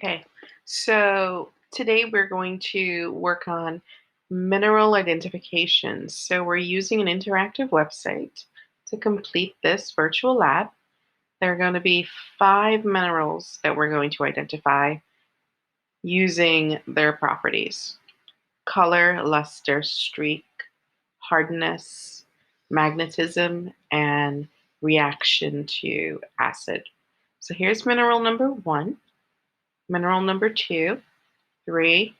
Okay, so today we're going to work on mineral identification. So we're using an interactive website to complete this virtual lab. There are going to be 5 minerals that we're going to identify using their properties: color, luster, streak, hardness, magnetism, and reaction to acid. So here's mineral number 1, mineral number 2, 3,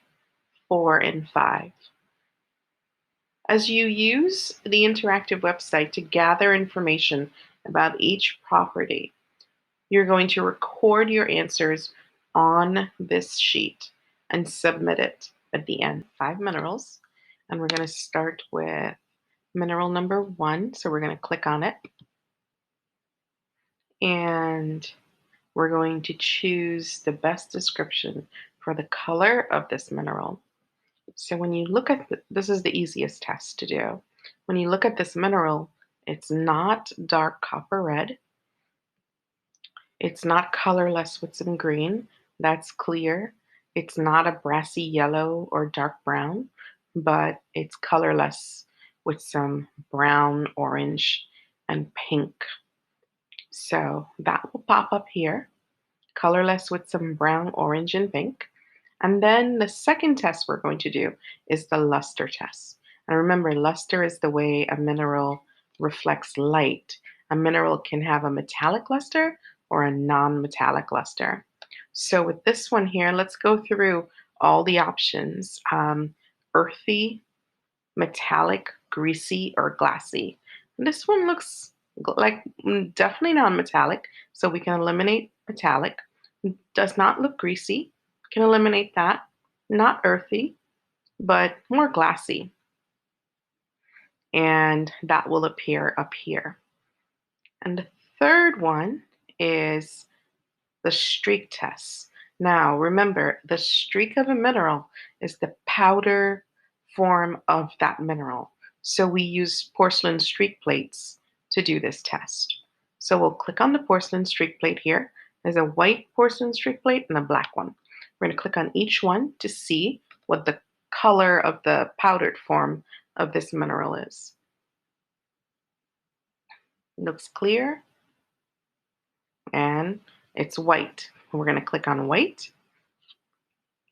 4, and 5. As you use the interactive website to gather information about each property, you're going to record your answers on this sheet and submit it at the end. 5 minerals, and we're going to start with mineral number 1. So we're going to click on it, and we're going to choose the best description for the color of this mineral. So when you look at this is the easiest test to do. When you look at this mineral, it's not dark copper red. It's not colorless with some green. That's clear. It's not a brassy yellow or dark brown, but it's colorless with some brown, orange, and pink. So that will pop up here, colorless with some brown, orange, and pink. And then the second test we're going to do is the luster test. And remember, luster is the way a mineral reflects light. A mineral can have a metallic luster or a non-metallic luster. So with this one here, let's go through all the options. Earthy, metallic, greasy, or glassy. And this one looks like definitely non-metallic, so we can eliminate metallic. Does not look greasy, can eliminate that. Not earthy, but more glassy. And that will appear up here. And the third one is the streak test. Now, remember, the streak of a mineral is the powder form of that mineral. So we use porcelain streak plates to do this test. So we'll click on the porcelain streak plate here. There's a white porcelain streak plate and a black one. We're going to click on each one to see what the color of the powdered form of this mineral is. It looks clear and it's white. We're going to click on white,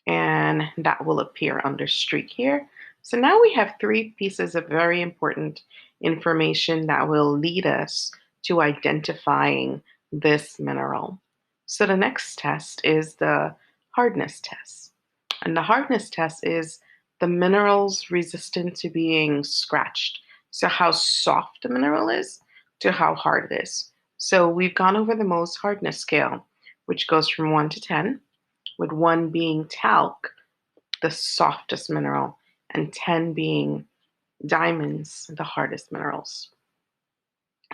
and that will appear under streak here. So now we have 3 pieces of very important information that will lead us to identifying this mineral. So the next test is the hardness test. And the hardness test is the mineral's resistant to being scratched. So how soft the mineral is to how hard it is. So we've gone over the Mohs hardness scale, which goes from 1 to 10, with 1 being talc, the softest mineral, and 10 being diamonds, the hardest minerals.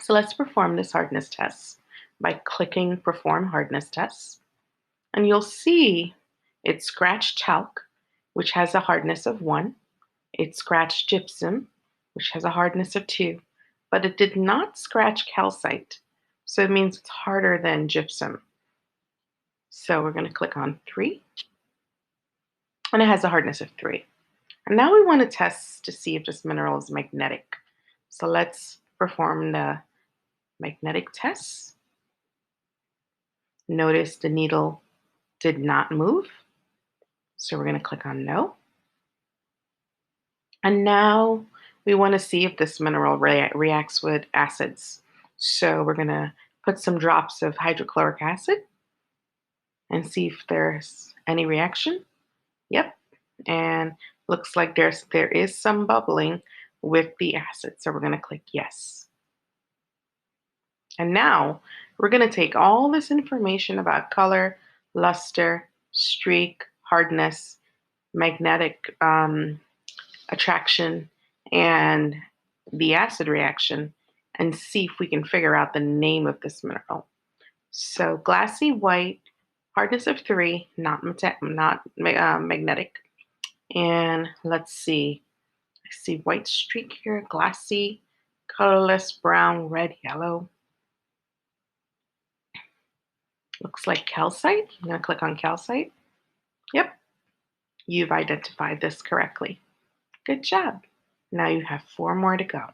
So let's perform this hardness test by clicking Perform Hardness Test. And you'll see it scratched talc, which has a hardness of 1. It scratched gypsum, which has a hardness of 2. But it did not scratch calcite, so it means it's harder than gypsum. So we're going to click on 3, and it has a hardness of 3. And now we want to test to see if this mineral is magnetic. So let's perform the magnetic test. Notice the needle did not move. So we're going to click on no. And now we want to see if this mineral reacts with acids. So we're going to put some drops of hydrochloric acid and see if there's any reaction. Yep. And looks like there is some bubbling with the acid. So we're going to click yes. And now we're going to take all this information about color, luster, streak, hardness, magnetic attraction, and the acid reaction, and see if we can figure out the name of this mineral. So glassy white, hardness of 3, not magnetic. And let's see. I see white streak here, glassy, colorless, brown, red, yellow. Looks like calcite. I'm going to click on calcite. Yep, you've identified this correctly. Good job. Now you have four more to go.